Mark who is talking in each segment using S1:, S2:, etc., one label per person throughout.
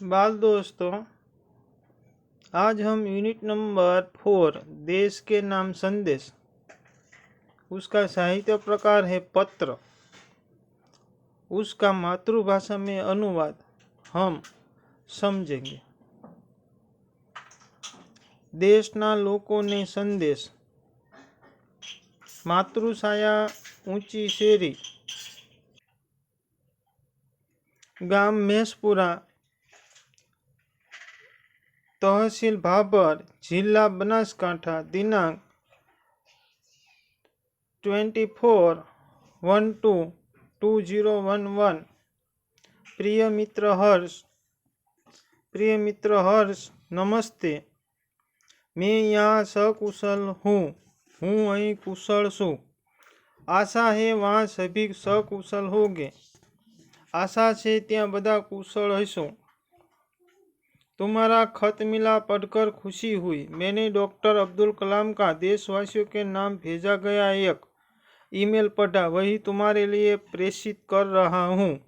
S1: बाल दोस्तों, आज हम यूनिट नंबर 4 देश के नाम संदेश, उसका साहित्य प्रकार है पत्र, उसका मातृभाषा में अनुवाद हम समझेंगे। देशना लोकोने संदेश। मातृछाया ऊंची શેરી, ગામ મેસપુરા, તહસીલ ભાભર, જિલ્લા બનાસકાંઠા, દિનાંક 24/12/2011। प्रिय मित्र हर्ष, नमस्ते। मैं यहाँ सकुशल हूँ। हूँ અહીં कुशल છું। आशा है वहाँ सभी सकुशल होंगे। आशा से ત્યાં બધા कुशल हशो। तुम्हारा खत मिला, पढ़कर खुशी हुई। मैंने डॉक्टर अब्दुल कलाम का देशवासियों के नाम भेजा गया एक ईमेल पढ़ा, वही तुम्हारे लिए प्रेषित कर रहा हूँ।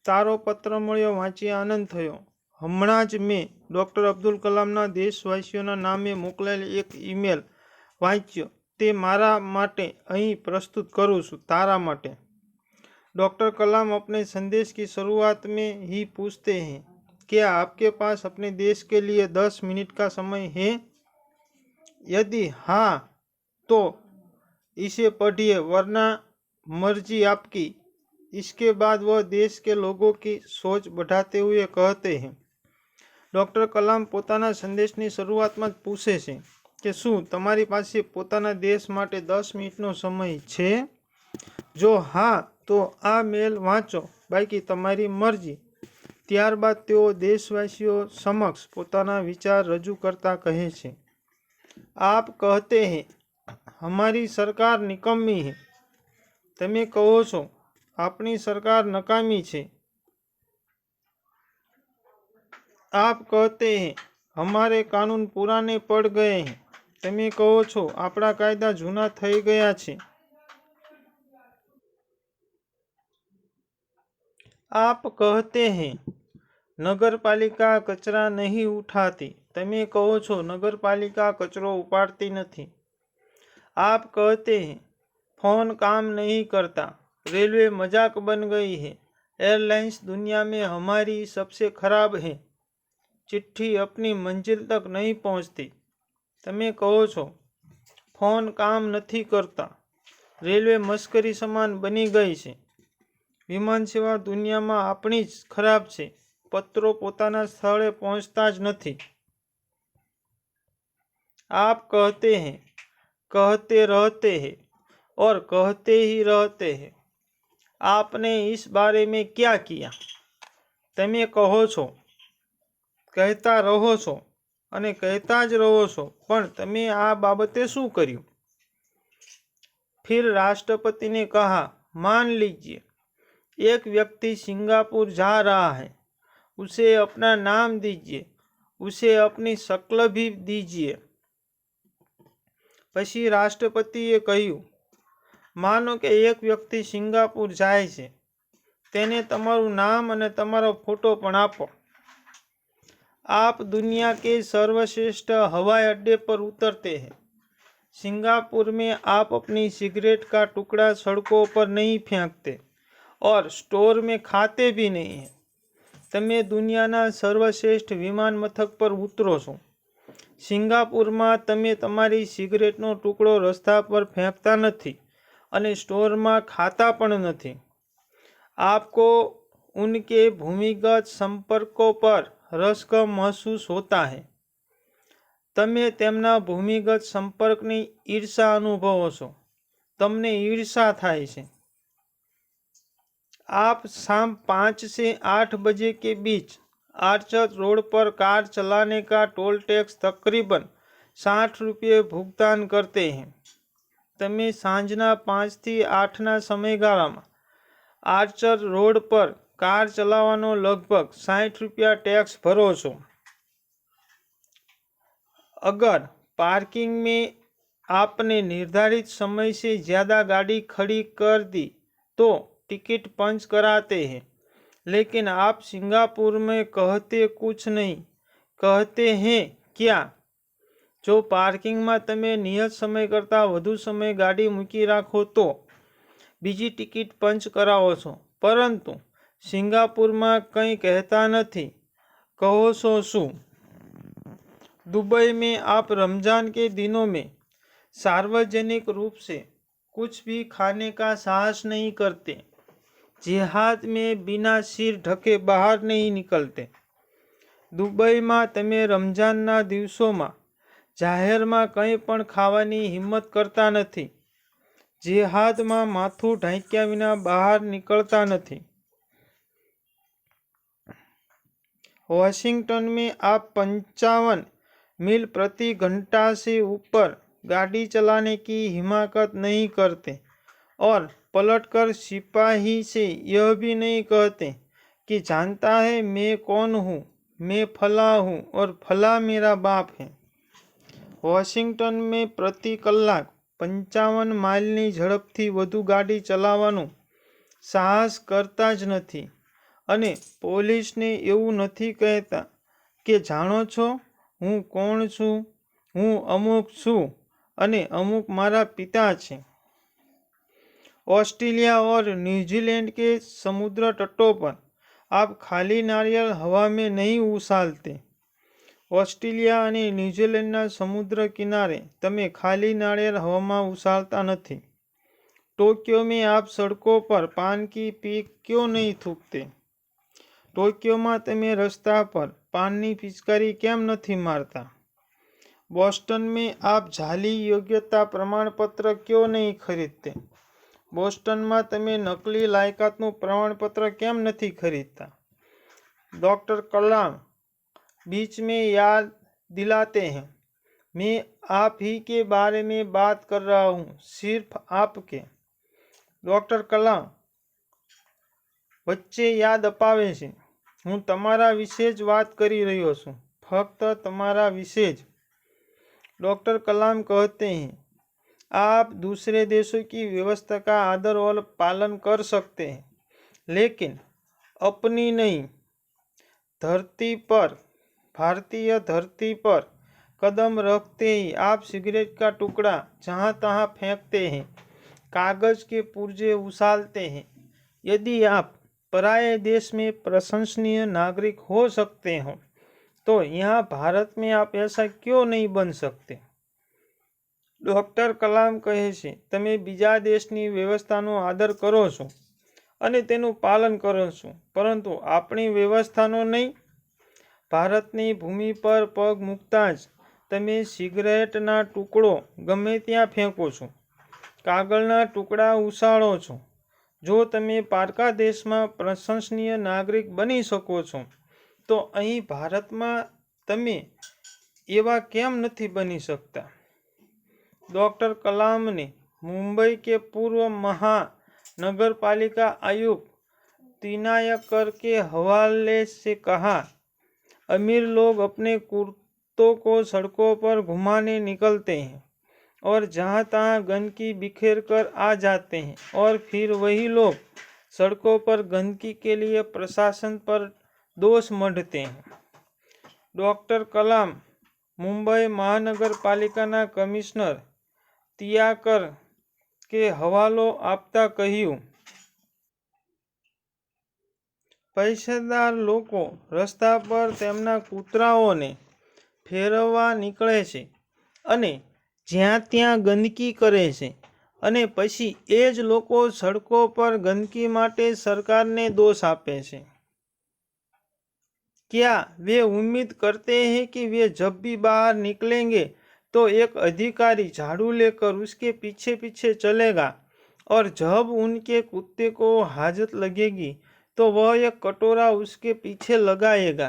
S1: तारो पत्र मळ्यो, वांची आनंद थयो। हमणां ज मैं डॉक्टर अब्दुल कलामना देशवासीओना नामे मोकलेल एक ईमेल वांच्यो, ते मारा माटे अहीं प्रस्तुत करूँ छूं, तारा माटे। डॉक्टर कलाम अपने संदेश की शुरुआत में ही पूछते हैं, क्या आपके पास अपने देश के लिए 10 मिनट का समय है? यदि हाँ तो इसे पढ़िए, वरना मर्जी आपकी। इसके बाद वह देश के लोगों की सोच बढ़ाते हुए कहते हैं। डॉक्टर कलाम पोताना संदेशनी शुरुआतमां ज पूछे छे કે શું તમારી પાસે પોતાના દેશ માટે 10 મિનિટનો સમય છે? જો હા તો આ મેલ વાંચો, બાકી તમારી મરજી। ત્યારબાદ તેઓ દેશવાસીઓ સમક્ષ પોતાના વિચાર રજૂ કરતા કહે છે, आप कहते हैं हमारी सरकार निकम्मी है। તમે કહો છો આપણી સરકાર નકામી છે। आप कहते हैं हमारे कानून पुराने पड़ गए हैं। તમે કહો છો આપણા કાયદા જૂના થઈ ગયા છે। आप कहते हैं नगरपालिका कचरा नहीं उठाती। તમે કહો છો નગરપાલિકા કચરો ઉપાડતી નથી। आप कहते हैं फोन काम नहीं करता। रेलवे मजाक बन गई है। एयरलाइंस दुनिया में हमारी सबसे खराब है। चिट्ठी अपनी मंजिल तक नहीं पहुंचती। તમે કહો છો फोन काम नहीं करता। रेलवे मस्करी समान बनी गई है। विमान सेवा दुनिया में अपनी ज खराब है। पत्रों पोताना स्थले पहुंचता ज नहीं। आप कहते हैं कहते रहते हैं और कहते ही रहते हैं। आपने इस बारे में क्या किया? તમે કહો છો કહેતા રહો છો અને કહેતા જ રહો છો, પણ તમે આ બાબતે શું કર્યું? फिर राष्ट्रपति ने कहा, मान लीजिए एक व्यक्ति सिंगापुर जा रहा है। उसे अपना नाम दीजिए, उसे अपनी शक्ल भी दीजिए। પછી રાષ્ટ્રપતિએ કહ્યું, માનો કે એક વ્યક્તિ સિંગાપુર જાય છે, તેને તમારું નામ અને તમારો ફોટો પણ આપો। आप दुनिया के सर्वश्रेष्ठ हवाई अड्डे पर उतरते हैं। सिंगापुर में आप अपनी सिगरेट का टुकड़ा सड़कों पर नहीं फेंकते और स्टोर में खाते भी नहीं हैं। તમે દુનિયાના સર્વશ્રેષ્ઠ વિમાન મથક પર ઉતરો છો। સિંગાપુરમાં તમે તમારી સિગરેટનો ટુકડો રસ્તા પર ફેંકતા નથી અને સ્ટોરમાં खाता પણ નથી। आपको उनके भूमिगत संपर्कों पर रस का महसूस होता है। તમે તેમના ભૂમિગત સંપર્કની ઈર્ષા અનુભવો છો। તમને ઈર્ષા થાય છે। आप शाम 5 से 8 बजे के बीच आर्चर रोड पर कार चलाने का टोल टैक्स तकरीबन 60 रुपये भुगतान करते हैं। તમે સાંજના 5 થી 8ના સમયગાળામાં आर्चर रोड पर कार चलावવાનો लगभग 60 रुपया टैक्स भरो छो। अगर पार्किंग में आपने निर्धारित समय से ज़्यादा गाड़ी खड़ी कर दी तो टिकट पंच कराते हैं। लेकिन आप सिंगापुर में कहते कुछ नहीं, कहते हैं क्या? जो પાર્કિંગમાં તમે નિયત સમય કરતાં વધુ સમય ગાડી મૂકી રાખો તો બીજી ટિકિટ પંચ કરાવો છો, પરંતુ સિંગાપુરમાં કંઈ કહેતા નથી, કહો છો શું? दुबई में आप रमजान के दिनों में सार्वजनिक रूप से कुछ भी खाने का साहस नहीं करते, जिहाद में बिना सिर ढके बहार नहीं निकलते। दुबईમાં તમે રમજાનના દિવસોમાં જાહેરમાં કંઈ પણ ખાવાની હિંમત કરતા નથી, જેહાદમાં માથું ઢાંક્યા વિના બહાર નીકળતા નથી। वॉशिंगटन में आप 55 मील प्रति घंटा से ऊपर गाड़ी चलाने की हिमाकत नहीं करते और पलटकर सिपाही से यह भी नहीं कहते कि जानता है मैं कौन हूँ, मैं फला हूँ और फला मेरा बाप है। वॉशिंगटन में प्रति कलाक 55 માઇલની ઝડપથી વધુ ગાડી ચલાવવાનું સાહસ કરતા જ નથી અને પોલીસને એવું નથી કહેતા કે જાણો છો હું કોણ છું, હું અમુક છું અને અમુક મારા पिता છે। ऑस्ट्रेलिया और न्यूजीलैंड के समुद्र तटों पर आप खाली नारियल हवा में नहीं उछालते। ऑस्ट्रेलिया અને ન્યૂઝીલેન્ડના સમુદ્ર કિનારે તમે ખાલી નાળિયેર હવામાં ઉછાળતા નથી। टोक्यो में आप सड़कों पर पान की पीक क्यों नहीं थूकते? टोक्योમાં તમે રસ્તા પર પાનની પિચકારી કેમ નથી મારતા? બોસ્ટન में आप जाली योग्यता प्रमाण पत्र क्यों नहीं खरीदते? બોસ્ટનમાં તમે નકલી લાયકાતનું પ્રમાણપત્ર કેમ નથી ખરીદતા? डॉक्टर कलाम बीच में याद दिलाते हैं, मैं आप ही के बारे में बात कर रहा हूँ, सिर्फ आपके। डॉक्टर कलाम વચ્ચે યાદ અપાવે છે, હું તમારા વિશે જ વાત કરી રહ્યો છું, ફક્ત તમારા વિશે જ। डॉक्टर कलाम कहते हैं, आप दूसरे देशों की व्यवस्था का आदर और पालन कर सकते हैं, लेकिन अपनी नहीं। धरती पर, भारतीय धरती पर कदम रखते ही आप सिगरेट का टुकड़ा जहाँ तहाँ फेंकते हैं, कागज के पुर्जे उछालते हैं। यदि आप पराये देश में प्रशंसनीय नागरिक हो सकते हो तो यहाँ भारत में आप ऐसा क्यों नहीं बन सकते? डॉक्टर कलाम कहे છે, તમે બીજા દેશની વ્યવસ્થાનો આદર કરો છો અને તેનું પાલન કરો છો, પરંતુ આપણી વ્યવસ્થાનો નહીં। ભારતની ભૂમિ પર પગ મૂકતા જ તમે સિગરેટના ટુકડો ગમે ત્યાં ફેંકો છો, કાગળના ટુકડા ઉછાળો છો। જો તમે પારકા દેશમાં પ્રશંસનીય નાગરિક બની શકો છો તો અહીં ભારતમાં તમે એવા કેમ નથી બની શકતા? डॉक्टर कलाम ने मुंबई के पूर्व महानगरपालिका आयुक्त तिनायकर के हवाले से कहा, अमीर लोग अपने कुर्तों को सड़कों पर घुमाने निकलते हैं और जहाँ तहाँ गंदगी बिखेर कर आ जाते हैं और फिर वही लोग सड़कों पर गंदगी के लिए प्रशासन पर दोष मढ़ते हैं। डॉक्टर कलाम मुंबई महानगरपालिकाના કમિશનર તિયાકર કે હવાલો આપતા કહ્યું, પૈસેદાર લોકો રસ્તા પર તેમના કૂતરાઓને ફેરવવા નીકળે છે અને જ્યાં ત્યાં ગંદકી કરે છે અને પછી એ જ લોકો સડકો પર ગંદકી માટે સરકારને દોષ આપે છે। क्या वे उम्मीद करते हैं कि वे जब भी बाहर निकलेंगे तो एक अधिकारी झाड़ू लेकर उसके पीछे पीछे चलेगा और जब उनके कुत्ते को हाजत लगेगी तो वह एक कटोरा उसके पीछे लगाएगा?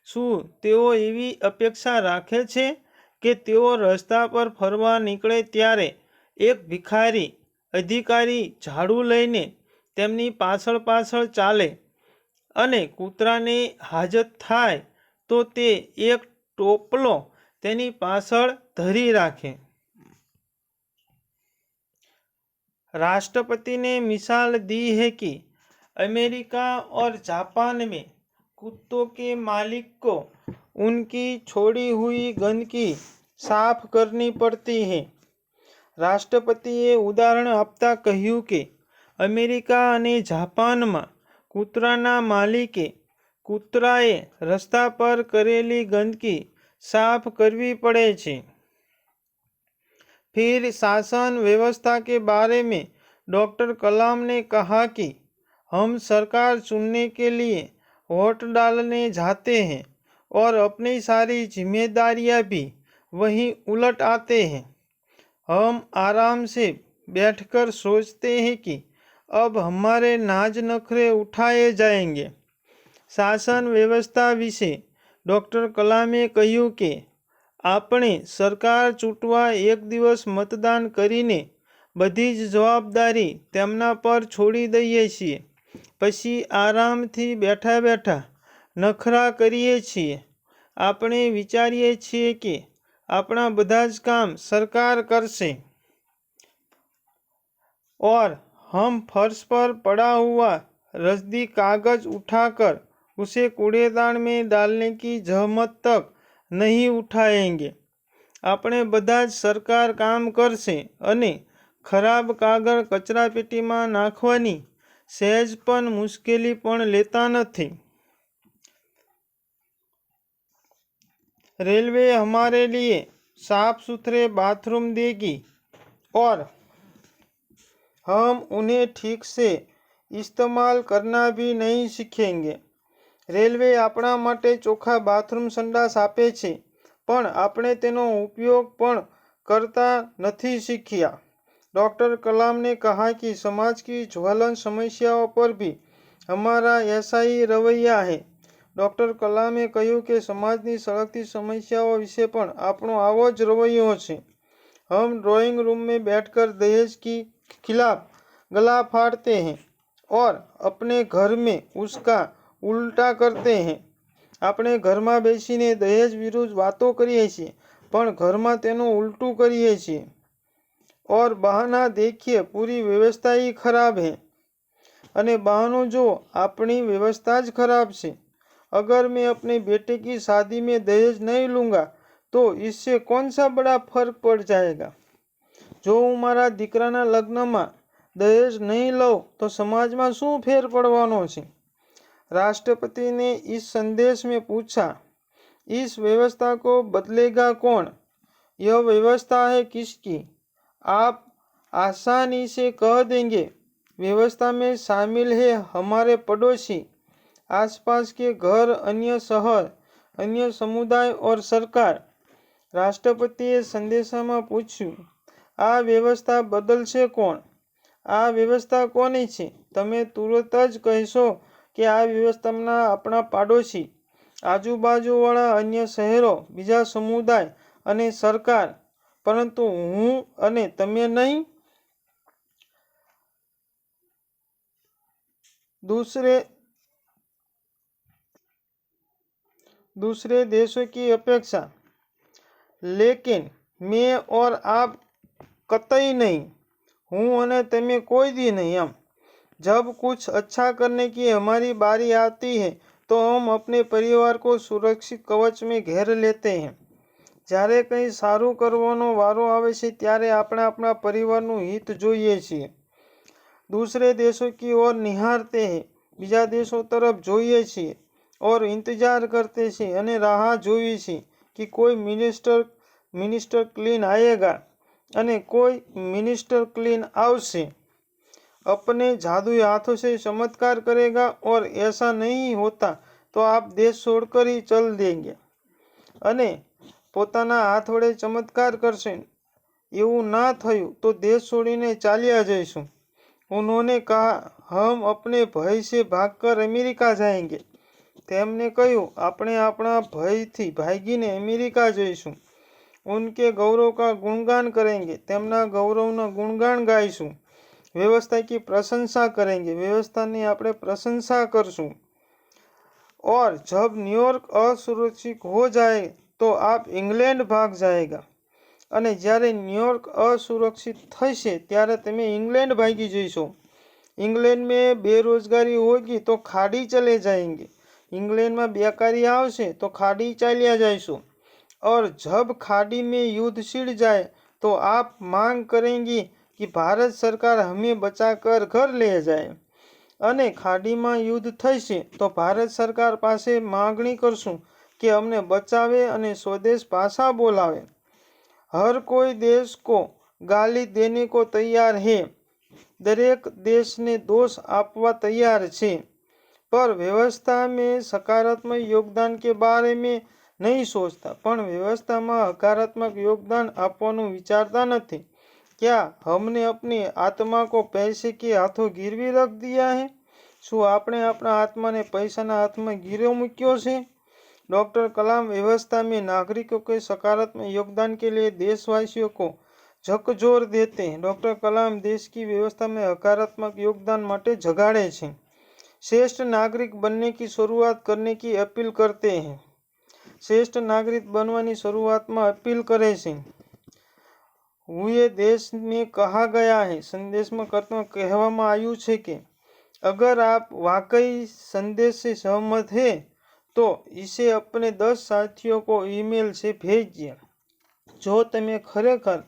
S1: શું તેઓ એવી અપેક્ષા રાખે છે કે તેઓ રસ્તા પર ફરવા નીકળે ત્યારે એક ભિખારી અધિકારી ઝાડુ લઈને તેમની પાછળ પાછળ ચાલે અને કૂતરાને હાજત થાય તો તે એક ટોપલો તેની પાછળ ધરી રાખે? राष्ट्रपति ने मिसाल दी है कि अमेरिका और जापान में कुत्तों के मालिक को उनकी छोड़ी हुई गंदगी साफ करनी पड़ती है। રાષ્ટ્રપતિએ ઉદાહરણ આપતા કહ્યું કે અમેરિકા અને જાપાનમાં કૂતરાના માલિકે કૂતરાએ રસ્તા પર કરેલી ગંદકી साफ करवी पड़े छे। फिर शासन व्यवस्था के बारे में डॉक्टर कलाम ने कहा कि हम सरकार चुनने के लिए वोट डालने जाते हैं और अपनी सारी जिम्मेदारियां भी वहीं उलट आते हैं। हम आराम से बैठकर सोचते हैं कि अब हमारे नाज नखरे उठाए जाएंगे। शासन व्यवस्था विषे डॉक्टर कलामे कह્યું કે આપણે સરકાર ચૂંટવા એક દિવસ મતદાન કરીને બધી જ જવાબદારી તેમના પર છોડી દઈએ છીએ, પછી આરામથી બેઠા બેઠા નખરા કરીએ છીએ। આપણે વિચારીએ છીએ કે આપણા બધા જ કામ સરકાર કરશે और हम फर्श पर पड़ा हुआ रद्दी कागज उठाकर उसे कूड़ेदान में डालने की जहमत तक नहीं उठाएंगे। આપણે બધા જ સરકાર કામ કરશે અને ખરાબ કાગળ કચરાપેટીમાં નાખવાની સહેજ પણ મુશ્કેલી પણ લેતા નથી। रेलवे हमारे लिए साफ सुथरे बाथरूम देगी और हम उन्हें ठीक से इस्तेमाल करना भी नहीं सीखेंगे। रेलवे આપણા માટે ચોખ્ખા બાથરૂમ સંડાસ આપે છે, પણ આપણે તેનો उपयोग પણ करता नहीं सीखिया। डॉक्टर कलाम ने कहा कि समाज की ज्वलंत समस्याओं पर भी हमारा ऐसा ही रवैया है। डॉक्टर कलामे કહ્યું કે સમાજની સળગતી સમસ્યાઓ વિશે પણ આપણો આવો જ રવૈયો છે। हम ड्राइंग रूम में बैठकर दहेज की खिलाफ गला फाड़ते हैं और अपने घर में उसका उल्टा करते हैं। આપણે ઘરમાં બેસીને દહેજ વિરુદ્ધ વાતો કરીએ છીએ, પણ ઘરમાં તેનું ઉલટું કરીએ છીએ। और बहाना देखिए पूरी व्यवस्था ही खराब है। અને બહાનું જો આપણી વ્યવસ્થા જ ખરાબ છે। अगर मैं अपने बेटे की शादी में दहेज नहीं लूँगा तो इससे कौन सा बड़ा फर्क पड़ जाएगा। जो હું મારા દીકરાના લગ્નમાં દહેજ નહીં લઉં તો સમાજમાં શું ફેર પડવાનો છે। राष्ट्रपति ने इस संदेश में पूछा, इस व्यवस्था को बदलेगा कौन? यह व्यवस्था है किसकी? आप आसानी से कह देंगे व्यवस्था में शामिल है हमारे पड़ोसी, आसपास के घर, अन्य शहर, अन्य समुदाय और सरकार। राष्ट्रपतिए संदेशाમાં પૂછ્યું, આ વ્યવસ્થા બદલશે કોણ? આ વ્યવસ્થા કોની છે? તમે તુરત જ કહેશો કે આ વ્યવસ્થાના આપણા પાડોશી, આજુબાજુવાળા અન્ય શહેરો, બીજા સમુદાય અને સરકાર, પરંતુ હું અને તમે નહીં। दूसरे देशों की अपेक्षा। लेकिन मैं और आप कतई नहीं, हूँ અને તમે કોઈ દી नहीं। हम जब कुछ अच्छा करने की हमारी बारी आती है तो हम अपने परिवार को सुरक्षित कवच में घेर लेते हैं। જ્યારે કંઈ સારું કરવાનો વારો આવે છે ત્યારે આપણે આપણા પરિવારનું હિત જોઈએ છીએ। दूसरे देशों की ओर निहारते हैं, બીજા દેશો તરફ જોઈએ છીએ और इंतजार करते છીએ અને રાહ જોવી છે कि कोई मिनिस्टर क्लीन आएगा અને કોઈ मिनिस्टर क्लीन આવશે, अपने जादुई हाथों से चमत्कार करेगा और ऐसा नहीं होता तो आप देश छोड़कर ही चल देंगे। અને પોતાના હાથ વડે ચમત્કાર કરશે, એવું ના થયું તો દેશ છોડીને ચાલ્યા જઈશું। उन्होंने कहा, हम अपने भय से भागकर अमेरिका जाएंगे। તેમને કહ્યું, આપણે આપણા ભયથી ભાગીને અમેરિકા જઈશું। उनके गौरव का गुणगान करेंगे, તેમના ગૌરવના ગુણગાન ગાઈશું। व्यवस्था की प्रशंसा करेंगे, व्यवस्था ने આપણે प्रशंसा करશું। और जब न्यूयॉर्क असुरक्षित हो जाए तो आप इंग्लैंड भाग जाएगा। અને જ્યારે ન્યુયોર્ક અસુરક્ષિત થશે ત્યારે તમે ઇંગ્લેન્ડ ભાગી જઈશો। इंग्लैंड में बेरोजगारी होगी तो खाड़ी चले जाएंगे। इंग्लैंड में बेकारी आवशे तो खाड़ी चाल्या जाइशु। और जब खाड़ी में युद्ध छिड़ जाए तो आप मांग करेंगी कि भारत सरकार हमें बचाकर घर ले जाए। અને ખાડીમાં યુદ્ધ થશે તો ભારત સરકાર પાસે માગણી કરશું કે અમને બચાવે અને સ્વદેશ પાછા બોલાવે। हर कोई देश को गाली देने को तैयार है, दरेक देश ने दोष आपवा तैयार छे, पर व्यवस्था में सकारात्मक योगदान के बारे में नहीं सोचता, पण व्यवस्था में हकारात्मक योगदान आपवानुं विचारता नहीं। क्या हमने अपनी आत्मा को पैसे के हाथों गिरवी रख दिया है? शू आपणे अपना आत्मा ने पैसा हाथ में गिरव मूक्यो छे? डॉक्टर कलाम व्यवस्था में नागरिकों के सकारात्मक योगदान के लिए देशवासियों को झकझोर देते हैं। डॉक्टर कलाम देश की व्यवस्था में हकारात्मक योगदान माटे जगाड़े छे। श्रेष्ठ नागरिक बनने की शुरुआत करने की अपील करते हैं। श्रेष्ठ नागरिक बनवानी शुरुआत में अपील करे छे। हुए देश में कहा गया है, संदेश में कहवामां आव्युं छे कि अगर आप वाकई संदेश से सहमत हैं तो इसे अपने 10 साथियों को ईमेल से भेजिए। जो तमे खरेखर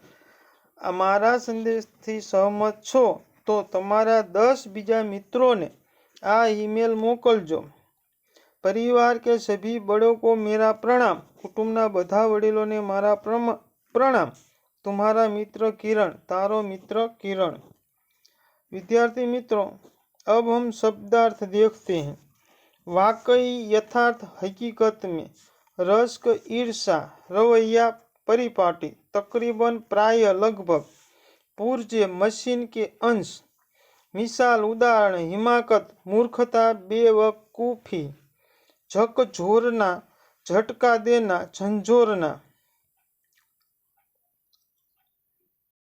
S1: अमारा संदेश थी सहमत छो तो तमारा 10 बीजा मित्रों ने आ ईमेल मोकलजो। परिवार के सभी बड़ों को मेरा प्रणाम। कुटुंबना बधा वडीलों ने मारा प्रणाम। तुम्हारा मित्र किरण, तारो मित्र किरण। विद्यार्थी मित्रों, अब हम शब्दार्थ देखते हैं। वाकई, यथार्थ, हकीकत में, रश्क, ईर्षा, रवैया, परिपाटी, तकरीबन, प्राय, लगभग, पूर्जे, मशीन के अंश, मिसाल, उदाहरण, हिमाकत, मूर्खता, बेवकूफी, झकझोरना, झटका देना, झंझोरना।